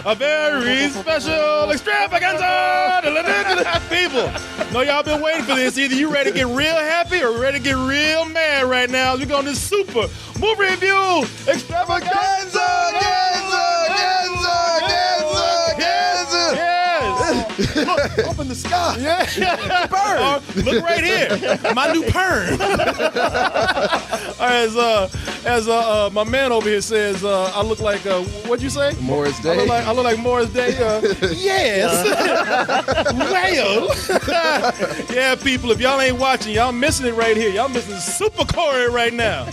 A very special extravaganza. People, know y'all been waiting for this. Either you ready to get real happy or ready to get real mad right now. We're going to this super movie review extravaganza. Look, up in the sky. Yeah. Bird. Look right here. My new perm. All right, as my man over here says, I look like, what'd you say? Morris Day. I look like Morris Day. Yes. Well. Yeah, people, if y'all ain't watching, y'all missing it right here. Y'all missing Super Corey right now.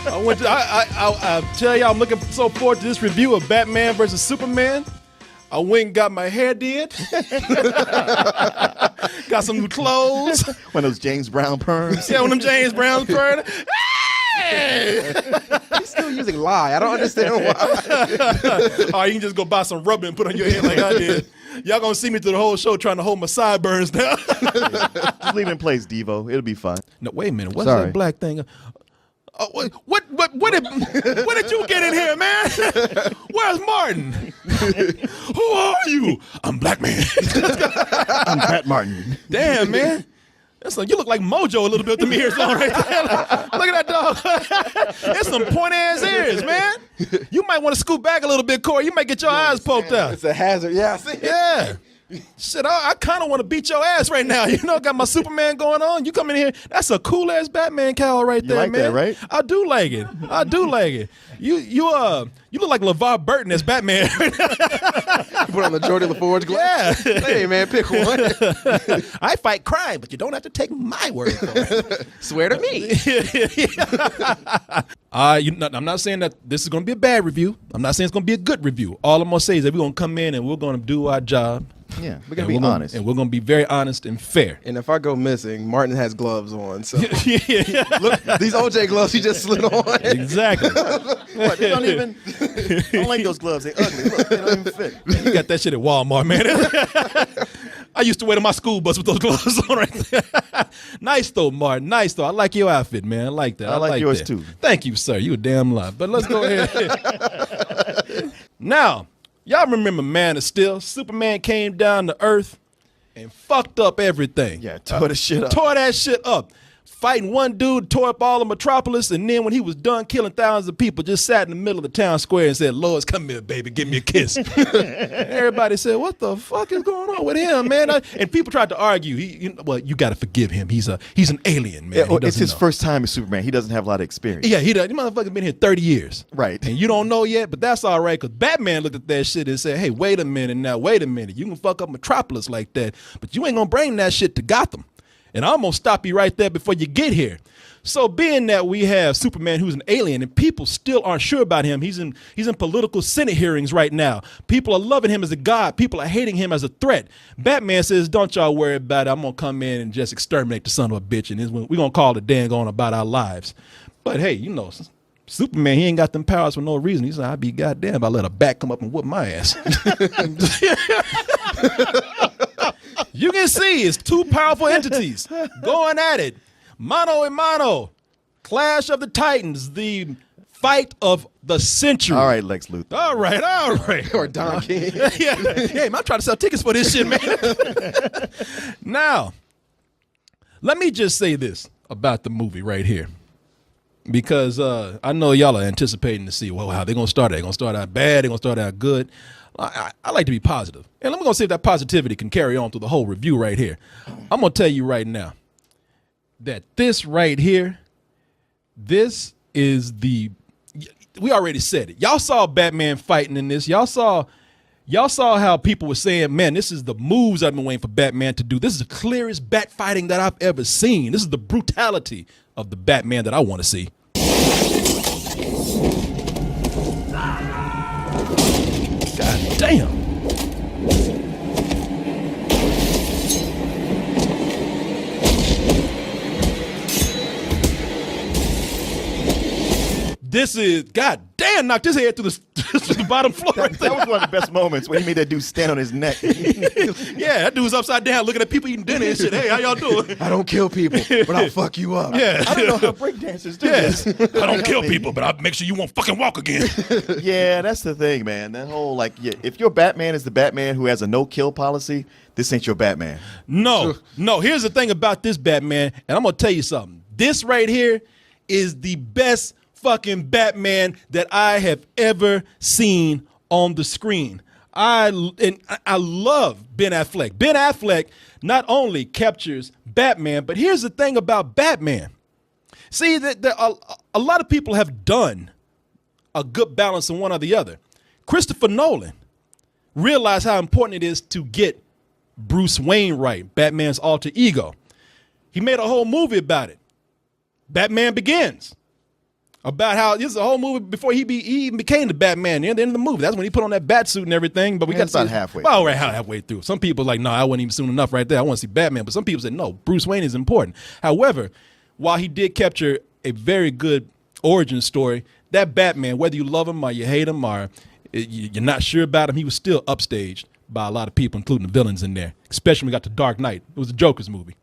I tell y'all, I'm looking so forward to this review of Batman versus Superman. I went and got my hair did. Got some new clothes. One of those James Brown perms. Yeah, one of them James Brown perms. Hey! He's still using lie. I don't understand why. Or you can just go buy some rubber and put on your head like I did. Y'all gonna see me through the whole show trying to hold my sideburns down. Just leave it in place, Devo. It'll be fun. No, wait a minute. What's that black thing? Oh, what did you get in here, man? Where's Martin? Who are you? I'm Black Man. I'm Pat Martin. Damn, man. You look like Mojo a little bit to me here, son, right there. Look at that dog. It's some pointy-ass ears, man. You might want to scoot back a little bit, Corey. You might get your eyes poked out. It's a hazard. Yeah, I see. Yeah. Shit, I kind of want to beat your ass right now. You know, got my Superman going on. You come in here, that's a cool ass Batman cowl right there, like man. that, right? I do like it. You look like LeVar Burton as Batman. You put on the Jordan LaForge glasses. Yeah. Hey, man, pick one. I fight crime, but you don't have to take my word for it. Swear to me. I'm not saying that this is going to be a bad review. I'm not saying it's going to be a good review. All I'm going to say is that we're going to come in and we're going to do our job. Yeah, we're going to be honest. And we're going to be very honest and fair. And if I go missing, Martin has gloves on. So Yeah. look, these OJ gloves he just slid on. Exactly. What, they don't even, I don't like those gloves. They're ugly. Look, they don't even fit. You got that shit at Walmart, man. I used to wait on my school bus with those gloves on right there. Nice though, Martin. Nice though. I like your outfit, man. I like that. I like yours that. too. Thank you, sir. You a damn lot. But let's go ahead. Now, y'all remember Man of Steel? Superman came down to Earth and fucked up everything. Yeah, tore the shit up. Tore that shit up. Fighting one dude, tore up all of Metropolis, and then when he was done killing thousands of people, just sat in the middle of the town square and said, Lois, come here, baby, give me a kiss. Everybody said, what the fuck is going on with him, man? And people tried to argue, you got to forgive him. He's an alien, man. Yeah, it's his first time as Superman. He doesn't have a lot of experience. Yeah, he does. This motherfucker's been here 30 years. Right. And you don't know yet, but that's all right, because Batman looked at that shit and said, hey, wait a minute. You can fuck up Metropolis like that, but you ain't going to bring that shit to Gotham. And I'm going to stop you right there before you get here. So being that we have Superman who's an alien and people still aren't sure about him, he's in political Senate hearings right now. People are loving him as a god. People are hating him as a threat. Batman says, don't y'all worry about it. I'm going to come in and just exterminate the son of a bitch. And we're going to call it dang on about our lives. But hey, you know, Superman, he ain't got them powers for no reason. He's like, I'd be goddamn if I let a bat come up and whoop my ass. You can see it's two powerful entities going at it. Mano a mano. Clash of the Titans. The fight of the century. All right, Lex Luthor. All right. Or Don King. Yeah. Hey, man, I'm trying to sell tickets for this shit, man. Now, let me just say this about the movie right here. Because I know y'all are anticipating to see, well, how they're going to start out. They're going to start out bad. They're going to start out good. I like to be positive. And I'm going to see if that positivity can carry on through the whole review right here. I'm going to tell you right now that this right here, this is we already said it. Y'all saw Batman fighting in this. Y'all saw how people were saying, man, this is the moves I've been waiting for Batman to do. This is the clearest bat fighting that I've ever seen. This is the brutality of the Batman that I want to see. God damn. this is, God damn, knocked his head through the bottom floor. That was one of the best moments when he made that dude stand on his neck. Yeah, that dude was upside down looking at people eating dinner and shit. Hey, how y'all doing? I don't kill people, but I'll fuck you up. Yeah. I don't know how breakdancers do this. I don't kill people, but I'll make sure you won't fucking walk again. Yeah, that's the thing, man. That whole, like, yeah, if your Batman is the Batman who has a no-kill policy, this ain't your Batman. No. Here's the thing about this Batman, and I'm going to tell you something. This right here is the best fucking Batman that I have ever seen on the screen. I love Ben Affleck. Ben Affleck not only captures Batman, but here's the thing about Batman. See, a lot of people have done a good balance in one or the other. Christopher Nolan realized how important it is to get Bruce Wayne right, Batman's alter ego. He made a whole movie about it. Batman Begins. About how this is a whole movie before he even became the Batman. Near the end of the movie, that's when he put on that bat suit and everything. But we got about halfway. Well, right, halfway through. Some people are like, no, I wasn't even soon enough right there. I want to see Batman. But some people said, no, Bruce Wayne is important. However, while he did capture a very good origin story, that Batman, whether you love him or you hate him or you're not sure about him, he was still upstaged by a lot of people, including the villains in there. Especially when we got to Dark Knight. It was a Joker's movie.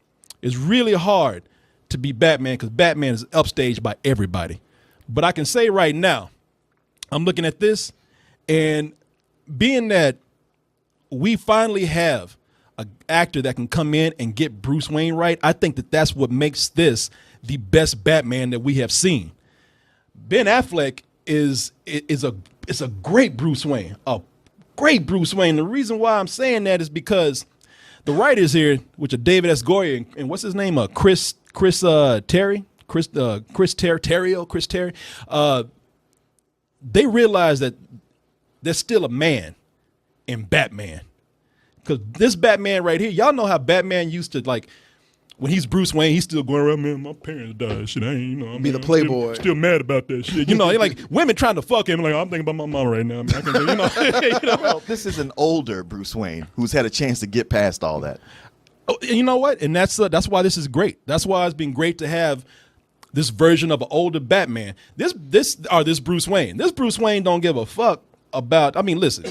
It's really hard to be Batman because Batman is upstaged by everybody. But I can say right now, I'm looking at this, and being that we finally have an actor that can come in and get Bruce Wayne right, I think that that's what makes this the best Batman that we have seen. Ben Affleck is a great Bruce Wayne, a great Bruce Wayne. The reason why I'm saying that is because the writers here, which are David S. Goyer and what's his name, Chris Terry. They realize that there's still a man in Batman. Because this Batman right here, y'all know how Batman used to, like, when he's Bruce Wayne, he's still going around, man, my parents died, shit, I ain't, Be the playboy. Still mad about that shit. You know, like, women trying to fuck him, like, I'm thinking about my mom right now. I mean, I can, you know. Well, this is an older Bruce Wayne who's had a chance to get past all that. Oh, you know what? And that's why this is great. That's why it's been great to have this version of an older Batman. This Bruce Wayne. This Bruce Wayne don't give a fuck about. I mean, listen.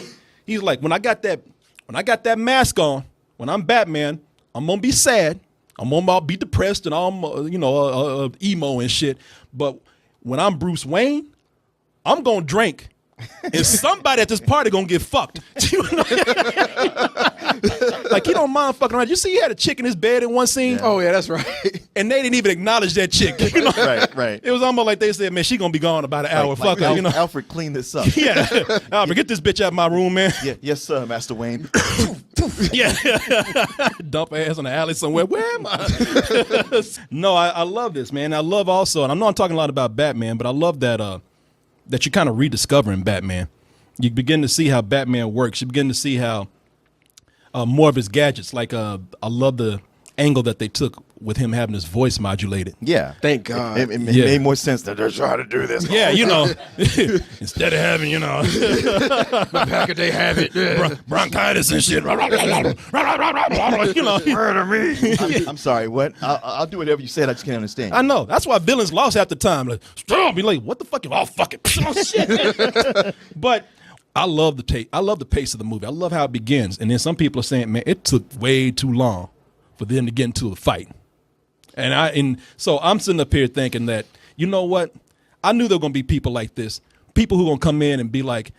He's like, when I got that mask on, when I'm Batman, I'm gonna be sad. I'm gonna be depressed and I'm emo and shit. But when I'm Bruce Wayne, I'm gonna drink. And somebody at this party gonna get fucked. Like, he don't mind fucking around. You see he had a chick in his bed in one scene? Yeah. Oh, yeah, that's right. And they didn't even acknowledge that chick. You know? Right. It was almost like they said, man, she gonna be gone about an hour. Fuck her, you know. Alfred, clean this up. Yeah. Alfred, get this bitch out of my room, man. Yeah, yes, sir, Master Wayne. Yeah. Dump her ass in the alley somewhere. Where am I? No, I love this, man. I love also, and I know I'm talking a lot about Batman, but I love that you're kind of rediscovering Batman. You begin to see how Batman works. You begin to see how more of his gadgets. Like, I love the angle that they took with him having his voice modulated. Yeah. Thank God. It made more sense that they're trying to do this. Yeah, you know, instead of having, you know, Back a day habit. bronchitis and shit. You know, Murder me. I'm sorry, what? I'll do whatever you said. I just can't understand. I know. That's why villains lost half the time. Like, strong, be like, what the fuck? Oh, fuck it. Oh, shit. But I love the tape. I love the pace of the movie. I love how it begins. And then some people are saying, man, it took way too long for them to get into a fight. And so I'm sitting up here thinking that, you know what? I knew there were going to be people like this. People who are going to come in and be like,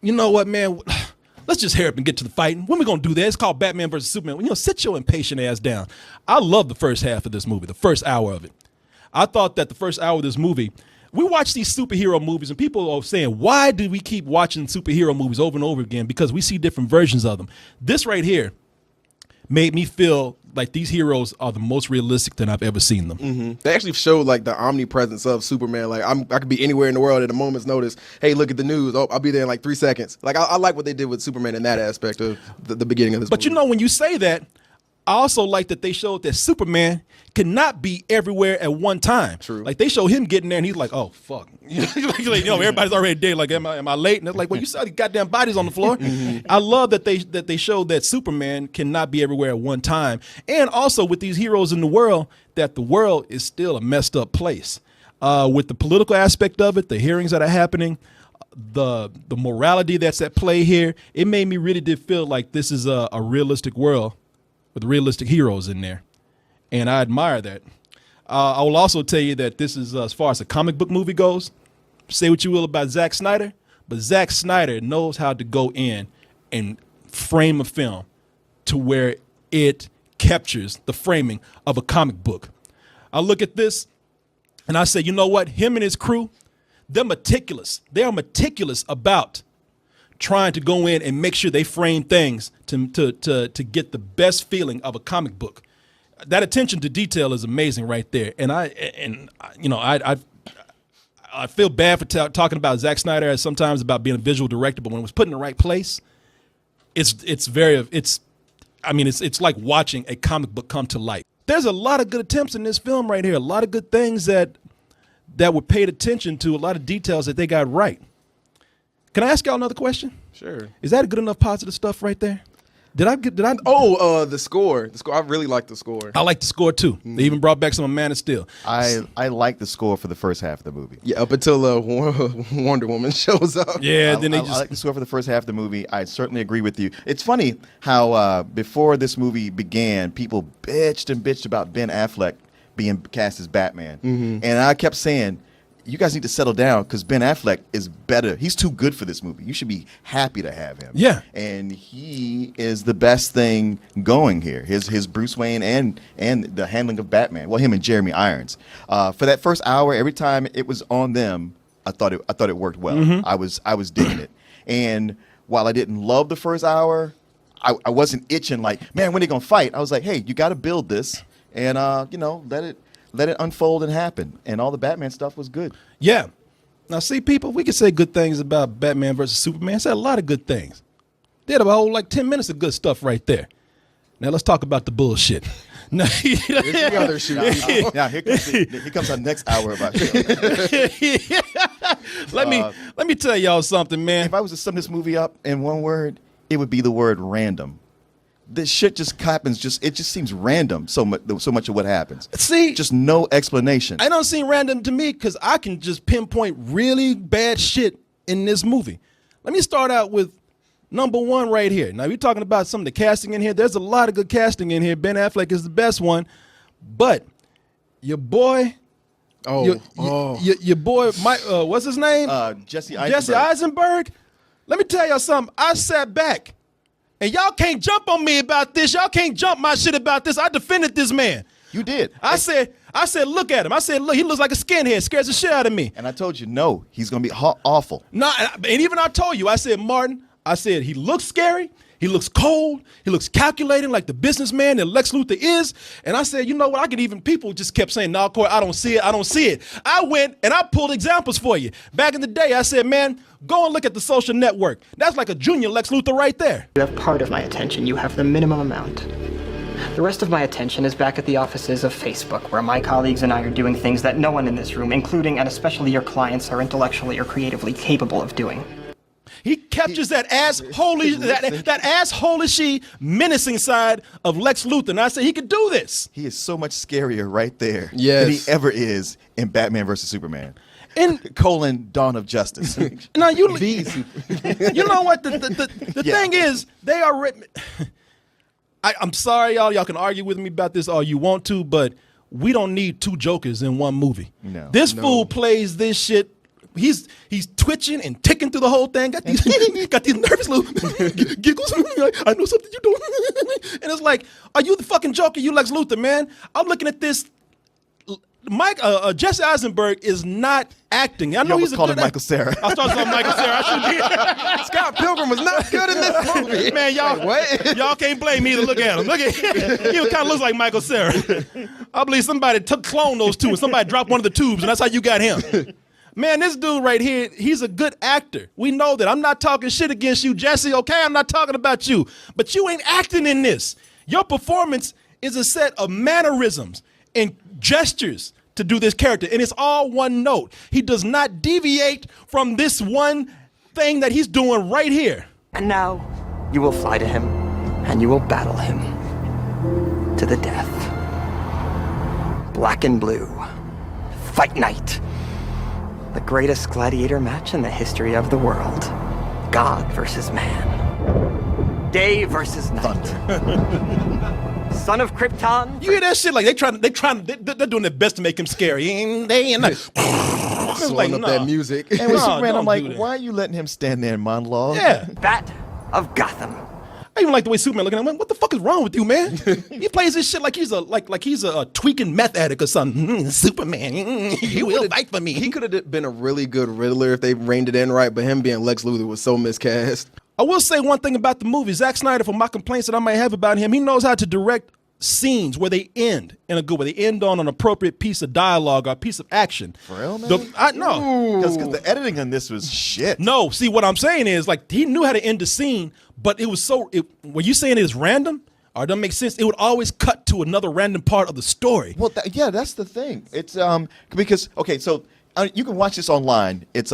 you know what, man? Let's just hurry up and get to the fighting. When we going to do that? It's called Batman versus Superman. You know, sit your impatient ass down. I love the first half of this movie, the first hour of it. I thought that the first hour of this movie, we watch these superhero movies and people are saying, why do we keep watching superhero movies over and over again? Because we see different versions of them. This right here made me feel like these heroes are the most realistic than I've ever seen them. Mm-hmm. They actually showed like the omnipresence of Superman. Like I could be anywhere in the world at a moment's notice. Hey, look at the news. Oh, I'll be there in like 3 seconds. Like I like what they did with Superman in that aspect of the beginning of this movie. You know, when you say that, I also like that they showed that Superman cannot be everywhere at one time. True. Like they show him getting there and he's like, oh, fuck. Like, everybody's already dead. Like, am I late? And it's like, well, you saw the goddamn bodies on the floor. Mm-hmm. I love that they showed that Superman cannot be everywhere at one time. And also with these heroes in the world, that the world is still a messed up place. with the political aspect of it, the hearings that are happening, the morality that's at play here. It made me really did feel like this is a realistic world with realistic heroes in there, and I admire that. I will also tell you that this is, as far as a comic book movie goes, say what you will about Zack Snyder, but Zack Snyder knows how to go in and frame a film to where it captures the framing of a comic book. I look at this and I say, you know what? Him and his crew, they're meticulous. They are meticulous about trying to go in and make sure they frame things to get the best feeling of a comic book. That attention to detail is amazing right there. And I feel bad for talking about Zack Snyder as sometimes about being a visual director, but when it was put in the right place, it's like watching a comic book come to life. There's a lot of good attempts in this film right here, a lot of good things that were paid attention to, a lot of details that they got right. Can I ask y'all another question? Sure. Is that good enough positive stuff right there? Did I? The score. I really like the score. I like the score too. They even brought back some of Man of Steel. I like the score for the first half of the movie. Yeah, up until Wonder Woman shows up. Yeah, then I like the score for the first half of the movie. I certainly agree with you. It's funny how before this movie began, people bitched about Ben Affleck being cast as Batman, and I kept saying, you guys need to settle down because Ben Affleck is better. He's too good for this movie. You should be happy to have him. Yeah. And he is the best thing going here. His Bruce Wayne and the handling of Batman. Well, him and Jeremy Irons. For that first hour, every time it was on them, I thought it worked well. I was digging it. And while I didn't love the first hour, I wasn't itching like, man, when are they gonna fight? I was like, hey, you got to build this and let it unfold and happen. And all the Batman stuff was good. Yeah. Now, see, people, we can say good things about Batman versus Superman. Said a lot of good things. They had a whole 10 minutes of good stuff right there. Now, let's talk about the bullshit. Now, Here's the other shoe. Now, here comes our next hour about Let me tell y'all something, man. If I was to sum this movie up in one word, it would be the word random. This shit just happens. It just seems random. So much of what happens. See, just no explanation. I don't seem random to me because I can just pinpoint really bad shit in this movie. Let me start out with number one right here. Now, we're talking about some of the casting in here. There's a lot of good casting in here. Ben Affleck is the best one, but your boy, your boy, Mike, what's his name? Jesse Eisenberg. Jesse Eisenberg. Let me tell y'all something. I sat back. And y'all can't jump on me about this. Y'all can't jump my shit about this. I defended this man. You did. I said, look at him. I said, look, he looks like a skinhead. Scares the shit out of me. And I told you, no, he's going to be awful. No, and even I told you, I said, Martin, he looks scary. He looks cold. He looks calculating like the businessman that Lex Luthor is. And I said, you know what? People just kept saying, no, Corey, I don't see it. I don't see it. I went and I pulled examples for you. Back in the day, I said, man, go and look at The Social Network. That's like a junior Lex Luthor right there. You have part of my attention. You have the minimum amount. The rest of my attention is back at the offices of Facebook, where my colleagues and I are doing things that no one in this room, including and especially your clients, are intellectually or creatively capable of doing. He captures that asshole-ish menacing side of Lex Luthor. And I said he could do this. He is so much scarier right there than he Yes. ever is in Batman versus Superman. And Dawn of Justice. now you know what the thing is, they are written. I'm sorry, y'all can argue with me about this all you want to, but we don't need two Jokers in one movie. No. This fool plays this shit. He's twitching and ticking through the whole thing. Got these nervous little giggles. I know something you don't. And it's like, are you the fucking Joker? You Lex Luthor, man. I'm looking at this. Jesse Eisenberg is not acting. I know he's a called good him Michael Cera. I started calling Michael Cera. I shouldn't. Scott Pilgrim was not good in this movie. Man, y'all can't blame me to look at him. Look at him. He kind of looks like Michael Cera. I believe somebody cloned those two and somebody dropped one of the tubes, and that's how you got him. Man, this dude right here, he's a good actor. We know that. I'm not talking shit against you, Jesse, okay? I'm not talking about you. But you ain't acting in this. Your performance is a set of mannerisms and gestures to do this character, and it's all one note. He does not deviate from this one thing that he's doing right here. And now, you will fly to him, and you will battle him to the death. Black and blue. Fight night. The greatest gladiator match in the history of the world. God versus man. Day versus night. Son of Krypton. You hear that shit? Like they're doing their best to make him scary. Slowing up that music. And with No, Superman, don't I'm like, do that. why are you letting him stand there and monologue? Yeah. Bat of Gotham. I even like the way Superman looking at him. What the fuck is wrong with you, man? He plays this shit like he's a tweaking meth addict or something. Superman, you will fight for me. He could have been a really good Riddler if they reined it in right, but him being Lex Luthor was so miscast. I will say one thing about the movie. Zack Snyder, for my complaints that I might have about him, he knows how to direct scenes where they end in a good way. They end on an appropriate piece of dialogue or a piece of action. For real, man? I know. Because the editing on this was shit. No, see, what I'm saying is, like, he knew how to end the scene, but it was so, when you saying it's random, or it doesn't make sense, it would always cut to another random part of the story. Well, yeah, that's the thing. It's because okay, so you can watch this online. It's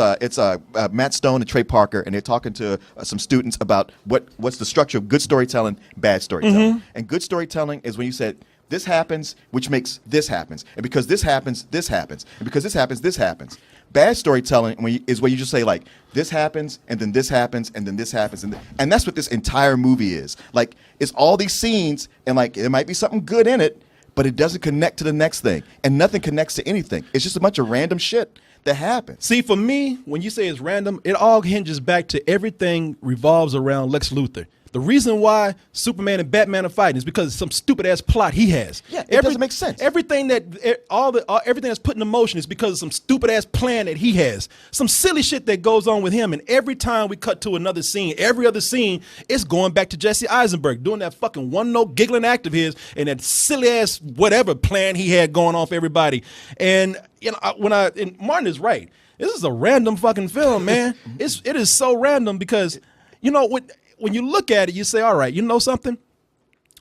Matt Stone and Trey Parker, and they're talking to some students about what's the structure of good storytelling, bad storytelling. And good storytelling is when you said this happens, which makes this happens, and because this happens, this happens, and because this happens, this happens. Bad storytelling is where you just say like this happens and then this happens and then this happens and that's what this entire movie is. Like it's all these scenes and like there might be something good in it, but it doesn't connect to the next thing and nothing connects to anything. It's just a bunch of random shit that happens. See, for me, when you say it's random, it all hinges back to everything revolves around Lex Luthor. The reason why Superman and Batman are fighting is because of some stupid ass plot he has. Yeah, it doesn't make sense. Everything everything that's put in motion is because of some stupid ass plan that he has. Some silly shit that goes on with him, and every time we cut to another scene, every other scene, it's going back to Jesse Eisenberg doing that fucking one note giggling act of his and that silly ass whatever plan he had going on for everybody. And you know, and Martin is right. This is a random fucking film, man. It is so random because you know what. When you look at it, you say, all right, you know something?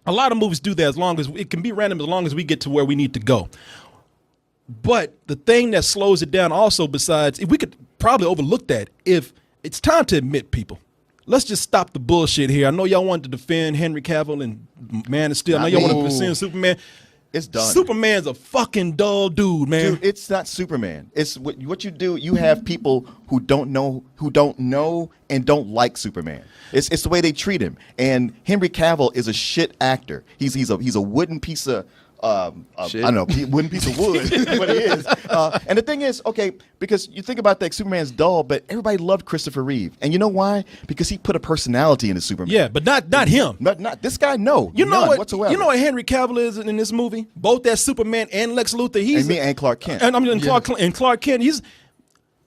A lot of movies do that as long as it can be random as long as we get to where we need to go. But the thing that slows it down also, besides, if we could probably overlook that, if it's time to admit, people, let's just stop the bullshit here. I know y'all wanted to defend Henry Cavill and Man of Steel. I know y'all want to defend Superman. It's done. Superman's a fucking dull dude, man. Dude, it's not Superman. It's what you do. You have people who don't know and don't like Superman. It's the way they treat him. And Henry Cavill is a shit actor. He's a wooden piece of I don't know, wooden piece of wood, what he is. And the thing is, okay, because you think about that, Superman's dull, but everybody loved Christopher Reeve, and you know why? Because he put a personality into Superman. Yeah, but not him. Not this guy. No, you know what? Whatsoever. You know what Henry Cavill is in this movie? Both as Superman and Lex Luthor. And Clark Kent. And I mean, Clark Kent. He's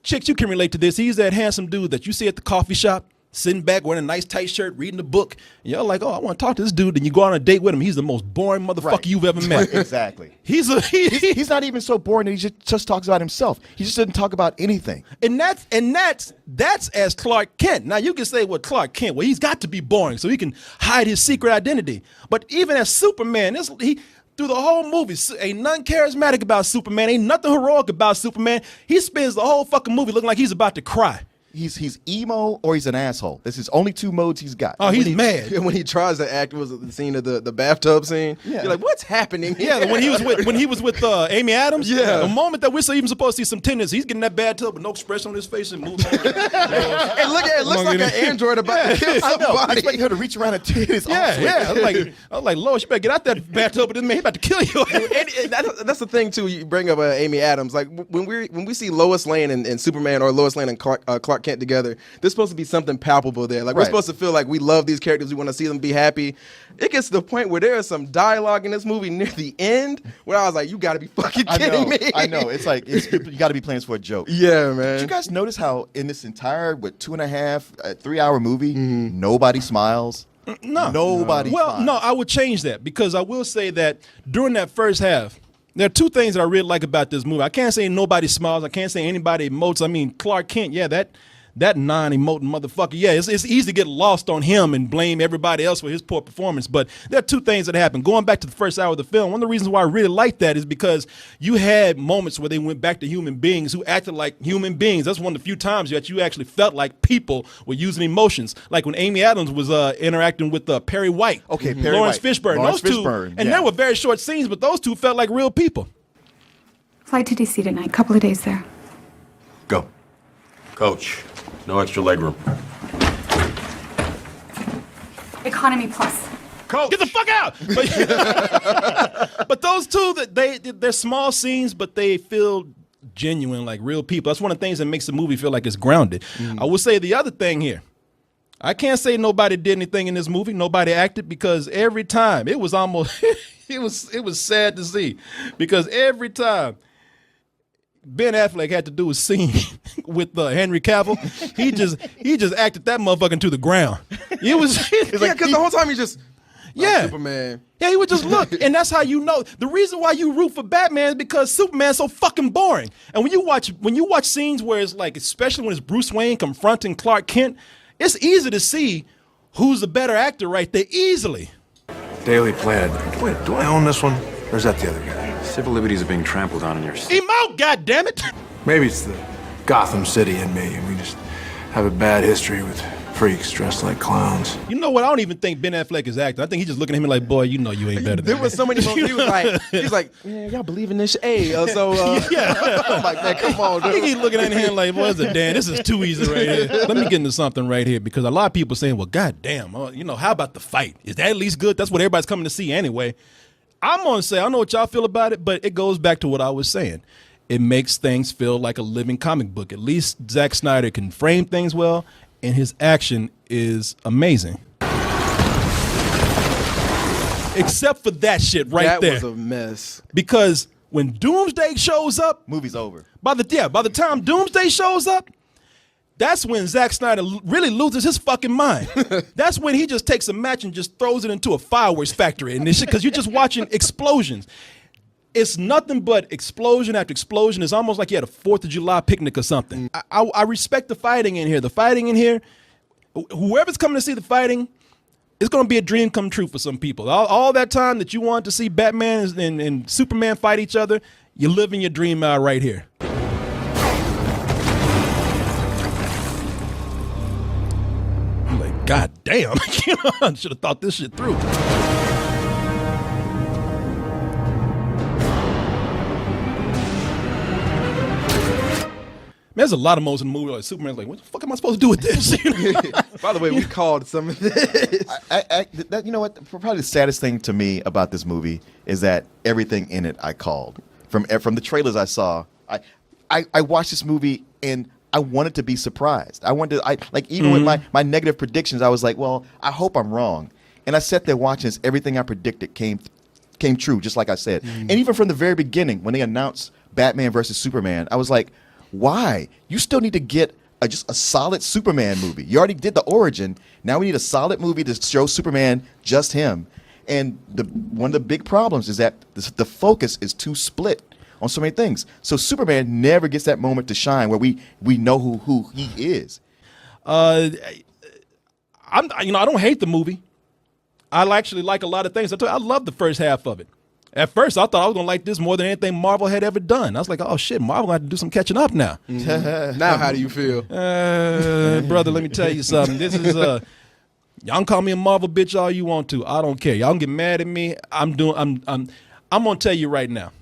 chicks. You can relate to this. He's that handsome dude that you see at the coffee shop, sitting back wearing a nice tight shirt, reading a book. And you're like, oh, I want to talk to this dude. And you go on a date with him. He's the most boring motherfucker you've ever met. Exactly. He's not even so boring that he just talks about himself. He just doesn't talk about anything. And that's as Clark Kent. Now you can say, well, Clark Kent, well, he's got to be boring so he can hide his secret identity. But even as Superman, through the whole movie, ain't nothing charismatic about Superman. Ain't nothing heroic about Superman. He spends the whole fucking movie looking like he's about to cry. He's email or he's an asshole. This is only two modes he's got. Oh, he's mad. When he tries to act, was the scene of the bathtub scene. Yeah. You're like, what's happening here? Yeah, when he was with Amy Adams. Yeah. The moment that we're even supposed to see some tenderness, he's getting that bathtub with no expression on his face and moving. And look at it, looks like an android about to kill somebody. I expect her to reach around and take his arm. Yeah. I was like, Lord, you better get out that bathtub with this man. He's about to kill you. And that's the thing too. You bring up Amy Adams. Like when we see Lois Lane and Superman, or Lois Lane and Clark Kent together, there's supposed to be something palpable there. Like we're supposed to feel like we love these characters. We want to see them be happy. It gets to the point where there is some dialogue in this movie near the end where I was like, you got to be fucking kidding me. I know. It's like you got to be playing this for a joke. Yeah, man. Did you guys notice how in this entire 2.5, 3 hour movie, nobody smiles? No. Nobody smiles. No, I would change that because I will say that during that first half, there are two things that I really like about this movie. I can't say nobody smiles. I can't say anybody emotes. I mean, Clark Kent, yeah, that non-emoting motherfucker, yeah, it's easy to get lost on him and blame everybody else for his poor performance. But there are two things that happen. Going back to the first hour of the film, one of the reasons why I really like that is because you had moments where they went back to human beings who acted like human beings. That's one of the few times that you actually felt like people were using emotions. Like when Amy Adams was interacting with Perry White, Okay, Perry Lawrence White. Fishburne. Lawrence those two, Fishburne, and yeah. they were very short scenes, but those two felt like real people. Flight to DC tonight, couple of days there. Go. Coach, no extra legroom. Economy plus. Coach, get the fuck out! But those two, they're small scenes, but they feel genuine, like real people. That's one of the things that makes the movie feel like it's grounded. I will say the other thing here. I can't say nobody did anything in this movie. Nobody acted, because every time it was almost it was sad to see, because every time Ben Affleck had to do a scene with Henry Cavill, he just acted that motherfucker into the ground. It was yeah, because the whole time he just Superman. Yeah, he would just look, and that's how you know. The reason why you root for Batman is because Superman's so fucking boring. And when you watch scenes where it's like, especially when it's Bruce Wayne confronting Clark Kent, it's easy to see who's the better actor right there, easily. Daily Plaid. Wait, do I own this one? Or is that the other guy? Civil liberties are being trampled on in your Emote, goddammit! Maybe it's the Gotham City in me, and we just have a bad history with freaks dressed like clowns. You know what? I don't even think Ben Affleck is acting. I think he's just looking at him like, boy, you know you ain't better than There me. was so many moments he was like, man, y'all believe in this shit? Hey, Yeah. I'm like, man, come on, I think dude. he's looking at him like, "What's it, Dan? This is too easy right here." Let me get into something right here, because a lot of people saying, "Well, goddamn, how about the fight? Is that at least good?" That's what everybody's coming to see anyway. I'm gonna say, I don't know what y'all feel about it, but it goes back to what I was saying. It makes things feel like a living comic book. At least Zack Snyder can frame things well, and his action is amazing. Except for that shit right there. That was a mess. Because when Doomsday shows up, Movie's over. by the time Doomsday shows up, that's when Zack Snyder really loses his fucking mind. That's when he just takes a match and just throws it into a fireworks factory and this shit, because you're just watching explosions. It's nothing but explosion after explosion. It's almost like you had a 4th of July picnic or something. I respect the fighting in here. The fighting in here, whoever's coming to see the fighting, it's going to be a dream come true for some people. All that time that you wanted to see Batman and Superman fight each other, you're living your dream out right here. I'm like, God damn. I should have thought this shit through. There's a lot of moments in the movie like Superman's like, what the fuck am I supposed to do with this? By the way, we called some of this. You know what? Probably the saddest thing to me about this movie is that everything in it I called. From the trailers I saw, I watched this movie and I wanted to be surprised. Even with my negative predictions, I was like, well, I hope I'm wrong. And I sat there watching this. Everything I predicted came true, just like I said. And even from the very beginning, when they announced Batman versus Superman, I was like, why? You still need to get just a solid Superman movie. You already did the origin. Now we need a solid movie to show Superman, just him. And one of the big problems is that the focus is too split on so many things. So Superman never gets that moment to shine where we know who he is. I don't hate the movie. I actually like a lot of things. I love the first half of it. At first, I thought I was going to like this more than anything Marvel had ever done. I was like, oh, shit, Marvel had to do some catching up now. Now, how do you feel? Brother, let me tell you something. This is, y'all can call me a Marvel bitch all you want to. I don't care. Y'all can get mad at me. I'm going to tell you right now.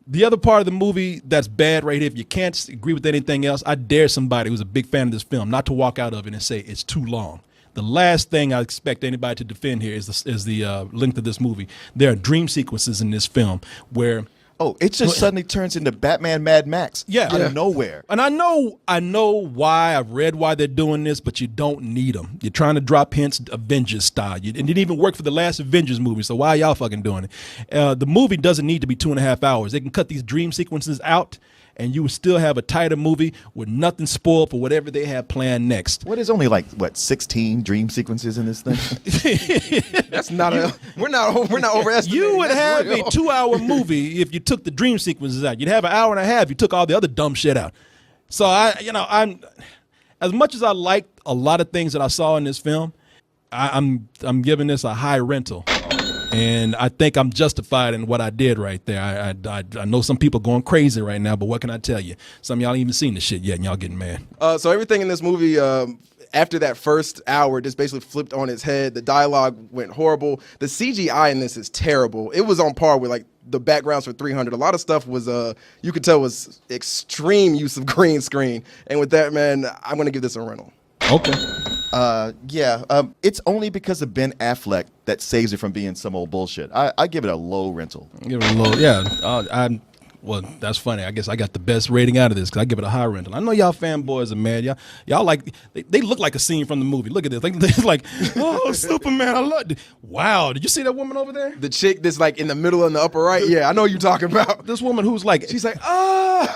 The other part of the movie that's bad right here, if you can't agree with anything else, I dare somebody who's a big fan of this film not to walk out of it and say it's too long. The last thing I expect anybody to defend here is the length of this movie. There are dream sequences in this film where it just suddenly turns into Batman Mad Max out of nowhere. And I know why. I've read why they're doing this, but you don't need them. You're trying to drop hints Avengers style. It didn't even work for the last Avengers movie, so why y'all fucking doing it? The movie doesn't need to be 2.5 hours. They can cut these dream sequences out, and you would still have a tighter movie with nothing spoiled for whatever they have planned next. What is only 16 dream sequences in this thing? That's not we're not overestimating. You would have real. a 2-hour movie if you took the dream sequences out. You'd have an hour and a half if you took all the other dumb shit out. So I'm as much as I liked a lot of things that I saw in this film, I'm giving this a high rental. And I think I'm justified in what I did right there. I know some people going crazy right now, but what can I tell you? Some of y'all ain't even seen the shit yet, and y'all getting mad. So everything in this movie, after that first hour, just basically flipped on its head. The dialogue went horrible. The CGI in this is terrible. It was on par with like the backgrounds for 300. A lot of stuff was you could tell was extreme use of green screen. And with that, man, I'm gonna give this a rental. Okay. It's only because of Ben Affleck that saves it from being some old bullshit. I give it a low rental. Give it a low. Yeah. Well, that's funny. I guess I got the best rating out of this because I give it a high rental. I know y'all fanboys are mad. Y'all like they look like a scene from the movie. Look at this. They're like, oh, Superman, I love it. Wow, did you see that woman over there? The chick that's like in the middle and the upper right. Yeah, I know what you're talking about. This woman who's like, she's like,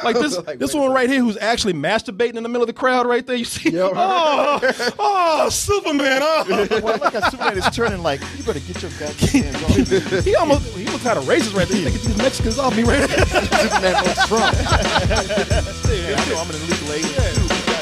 like this like, this one right here who's actually masturbating in the middle of the crowd right there. You see? Yo. Oh, Superman. Oh. Well, like a Superman is turning like, you better get your goddamn hands off. He almost kind of racist right there. He's like, get these Mexicans off me right there. Superman was Trump. Yeah, I'm an illegal alien too.